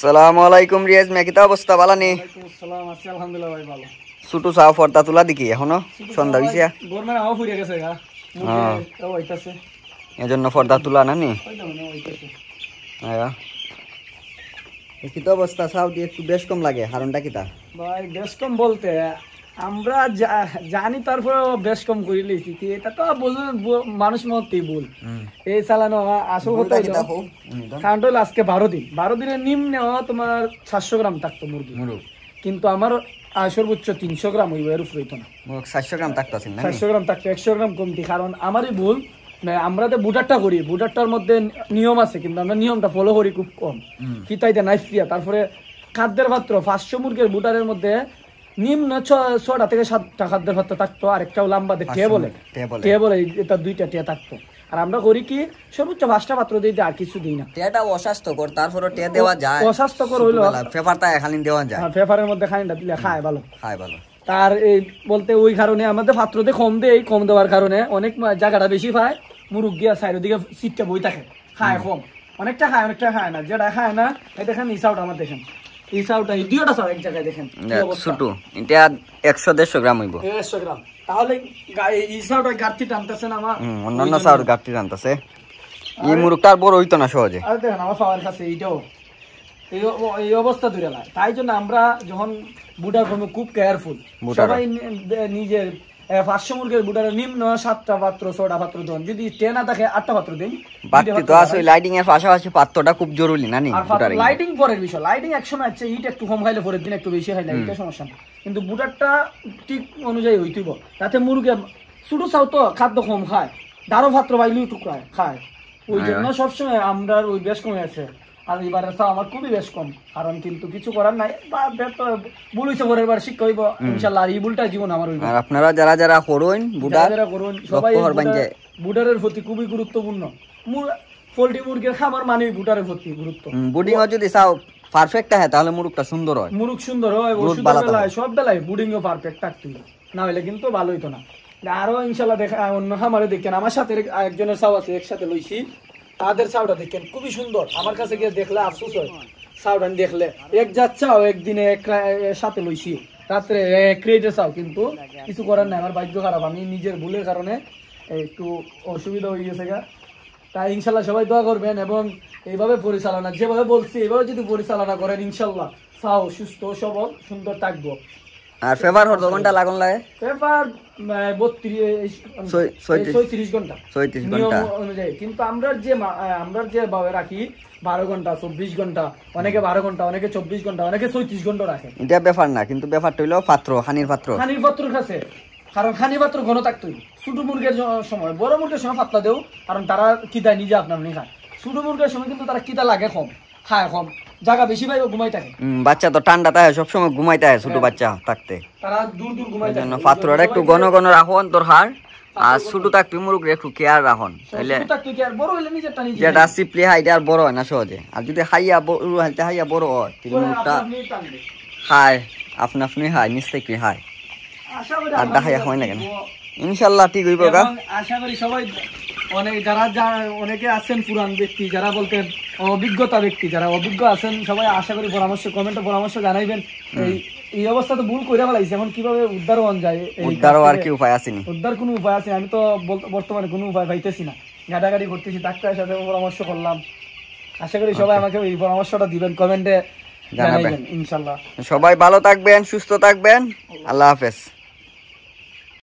আসসালামু আলাইকুম রিয়াজ মিয়া, কিতা অবস্থা? ভালো নি? ওয়ালাইকুম আসসালাম, আছি আলহামদুলিল্লাহ ভাই ভালো। ছুটু চাও ফর্দা তুলা দেখি এখনো সন্ধ্যা হইছে। গরমে হাওয়া ফুরিয়ে গেছে গা। হ্যাঁ, মুরগি হইতাছে। এজন্য ফর্দা তুলা না নি। ওইটা মনে হইতাছে। আয়া কিতা অবস্থা? চাও দিয়ে একটু বেশ কম লাগে, কারণটা কিতা? ভাই বেশ কম বলতে আমরা জানি, তারপরে বেশ কম করে লইছি কি এটা তো মানুষ মতেই ভুল এই চালানো। আসল কথা কারণ হলো আজকে 12 দিনের নিম্নে তোমার 700 গ্রাম থাকতো মুরগি, কিন্তু আমার সর্বোচ্চ 300 গ্রাম হইব, এর উপরে হইতো না। 700 গ্রাম থাকতো, 700 গ্রাম থাকতো, 100 গ্রাম কমতি। কারণ আমারই ভুল, আমরা তো বুটারটা করি, বুটারটার মধ্যে নিয়ম আছে, কিন্তু আমরা নিয়মটা ফলো করি খুব কম। ফিতাইতে নাইফ দিয়া তারপরে খাদ্যের পাত্র 500 মুরগির বুটারের মধ্যে নিম্ন 6টা থেকে 7টা খাদ্যের পাত্র থাকতো, আর একটা লম্বা টেবলে এটা 2টা টিয়া থাকতো। আর আমরা করি কি সর্বোচ্চ 5টা পাত্র দিই, আর কিছু দিই না। টিয়াটা অস্বাস্থ্যকর, তারপরে টিয়া দেওয়া যায়। অস্বাস্থ্যকর হইলো পেপারটা খালি দেওয়া যায়। হ্যাঁ, পেপারের মধ্যে খানিটা দিলে খায় ভালো। তার এই বলতে ওই কারণে আমাদের পাত্রতে কম দেওয়ার কারণে অনেক জায়গাটা বেশি পায়, মুরগিয়া সাইডের দিকে সিটটা বই থাকে, খায় কম, অনেকটা খায় অনেকটা খায় না। যেটা খায় না এই দেখেন ইসাউটা, আমার দেখেন ইসাউটা, এই দুইটা চাও এক জায়গায় দেখেন ছোট, এটা 100-150 গ্রাম হইব, 150 গ্রাম। তাহলে ইসাউটা গাড়তি টানতেছে না আমার, অন্যান্য চাউর গাড়তি টানতেছে। এই মুরগটার বড় হইতো না সহজে। আর দেখেন আমার পাওয়ার কাছে এইটাও এই অবস্থা ধরে না। তাই জন্য আমরা যখন বুটার করবো খুব কেয়ারফুল, সবাই নিজের 500 মুরগির বুটারের নিম্ন 7টা পাত্র 6টা পাত্র দেন, যদি 10 না থাকে 8টা পাত্র দিন। বাকি তো আছে লাইটিং এর পাশাপাশি পাত্রটা খুব জরুরি না নি? বুটারে লাইটিং পরের বিষয়, লাইটিং একসময় আছে, হিট একটু কম খাইলে পরের দিন একটু বেশি খাইলে এটা সমস্যা না, কিন্তু বুটারটা ঠিক অনুযায়ী হইতেইব। তাতে মুরগি ছোট চাও তো খাদ্য কম খায়, দারো পাত্র পাইলেও টুকরায় খায়, ওই জন্য সবসময় আমরা ওই বেশ কমে আছে। আর এবারে আমার খুবই বেশ কম, কারণ কিন্তু কিছু করার নাই, ভুল হইছে, পরের বার শিক্ষা হইব ইনশাআল্লাহ। আর এই ভুলটা জীবন আমার হইব। আর আপনারা যারা করুন সবাই বুটারের প্রতি খুবই গুরুত্বপূর্ণ। পোল্ট্রি মুরগির খামার মানে বুটারের প্রতি গুরুত্ব। বুডিং যদি চাও পারফেক্ট হয় তাহলে মুরগটা সুন্দর হয়, মুরগ সুন্দর হয়, ওষুধের বেলায় সব বেলায় বুডিংও পারফেক্ট থাকতে, না হলে কিন্তু ভালো হইতো না। আরো ইনশাআল্লাহ দেখা অন্য খামারে দেখেন, আমার সাথে একজনের চাও আছে, একসাথে লইছি, তাদের চাউটা দেখেন খুবই সুন্দর। আমার কাছে গিয়ে দেখলে আফসোস হয়, চাউটা দেখলে এক যাচ্ছাও একদিনে সাথে লইছি, রাত্রে ক্রিয়েটের চাও, কিন্তু কিছু করার নাই, আমার ভাগ্য খারাপ, আমি নিজের ভুলের কারণে একটু অসুবিধা হয়ে গেছে গা। তাই ইনশাল্লাহ সবাই দোয়া করবেন, এবং এইভাবে পরিচালনা যেভাবে বলছি এইভাবে যদি পরিচালনা করেন ইনশাল্লাহ চাও সুস্থ সবল সুন্দর থাকবো। আর ফেভার হতো ঘন্টা লাগুন লাগে, ফেভার 36 ঘন্টা নিয়ম অনুযায়ী, কিন্তু আমরা যে ভাবে রাখি 12 ঘন্টা 24 ঘন্টা, অনেকে 12 ঘন্টা, অনেকে 24 ঘন্টা, অনেকে 36 ঘন্টা রাখে। এটা ব্যাপার না, কিন্তু ব্যাপারটা হইলো পাত্র, হানির পাত্রের কাছে, কারণ খানি পাত্র ঘন থাকতোই। ছোট মুরগের সময়, বড় মুরগের সময় পাতলা দেও, কারণ তারা কিদা নিজে আপনার খায়। ছোট মুরগের সময় কিন্তু তারা কিদা লাগে কম, খায় কম, জায়গা বেশি পাইব, ঘুমাই থাকে। বাচ্চা তো ঠান্ডা থাকে সবসময়, ঘুমাইতে হয় ছোট বাচ্চা থাকতে, তারা দূর ঘুমাই থাকে। পাত্রটা একটু ঘন ঘন রাখুন তোর হার, আর ছোট থাকতে মুরগ একটু কেয়ার রাখুন, যেটা সিপলি হাইটা আর বড় হয় না সহজে। আর যদি হাইয়া বড় হয় মুরগটা খায় আপনি হাই নিচ থেকে হাই, আর দেখাইয়া হয় না কেন। ইনশাল্লাহ ঠিক হইব। আশা করি সবাই অনেকে আছেন পুরান ব্যক্তি, যারা বলতেন অভিজ্ঞতা ব্যক্তি, যারা অভিজ্ঞ আছেন সবাই আশা করি কমেন্টে পরামর্শ জানাইবেন। এই অবস্থা তো ভুল করে ফেলাইছে, এখন কিভাবে উদ্ধার হন যায়, আর কি উপায় আছে? উদ্ধার কোনো উপায় আছে? আমি তো বর্তমানে কোনো উপায় পাইতেছি না, গাড়াগাড়ি করতেছি, ডাক্তারের সাথে পরামর্শ করলাম। আশা করি সবাই আমাকে এই পরামর্শটা দিবেন, কমেন্টে জানাবেন ইনশাল্লাহ। সবাই ভালো থাকবেন, সুস্থ থাকবেন, আল্লাহ হাফেজ।